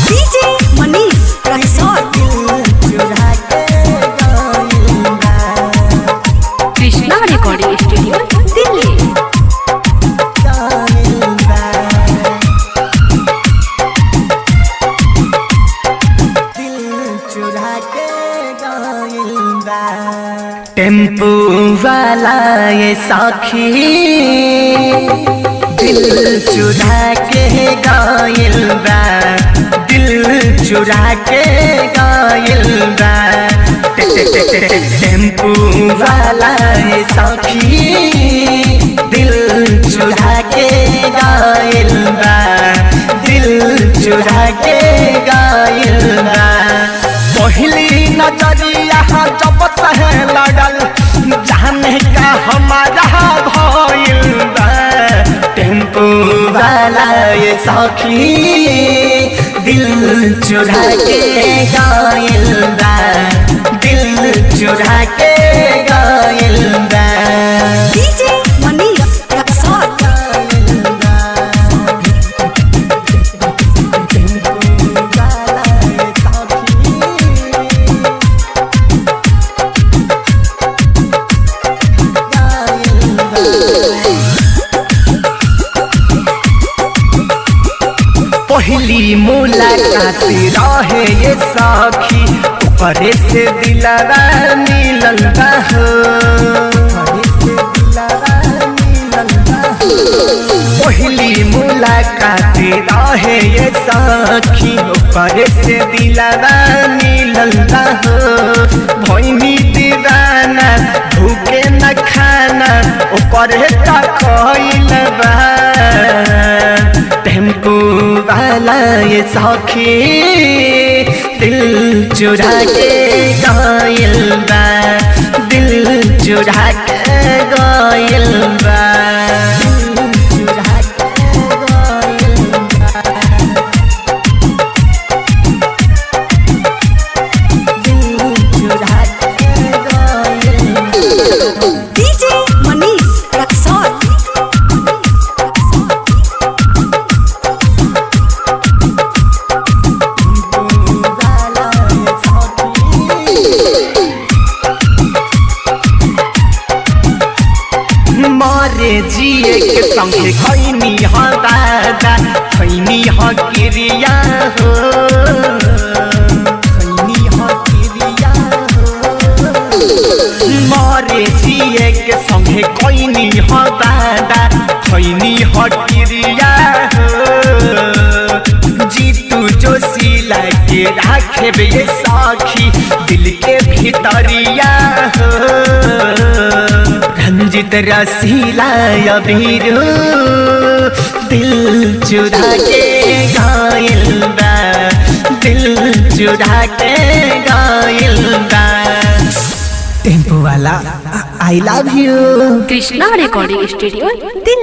DJ Manish resort Krishna recording studio Delhi. Tempo वाला ये साखी दिल चुरा के गायल बा, दिल चुरा के गायल बा। टेम्पू वाला ये साखी दिल चुरा के गायल बा, दिल चुरा के गायल बा। पहली नजरिया जब से लगल जाने का हमारा भइल बा। टेम्पू वाला ये साखी दिल चुरा के गायल बा, दिल चुरा के गायल बा। डीजे मनीष रिसॉर्ट पहली मुलाकात रहे ये साखी ऊपरे से दिलवा मिलल बा हो, पहली मुलाकात रहे ये साखी ऊपरे से दिलवा मिलल बा हो। भइनी दीवाना भूखे न खाना ऊपरे का कइल बा। टेम्पू वाला ये साखी दिल चुरा के गायल बा, दिल चुरा के गायल बा। डीजे मनीष रिसॉर्ट मारे जिए के संगे खैनी ह दादा, खैनी ह क्रिया हो, खैनी ह क्रिया हो। मारे जिए के संगे खैनी ह दादा, खैनी ह क्रिया हो। जीतू जोशीला के राखे ये साखी दिल के भीतरिया हो। रंजित रसीला अबीर दिल चुरा के गायल बा, दिल चुरा के गायल बा। टेम्पू वाला I love you. Krishna recording studio Delhi.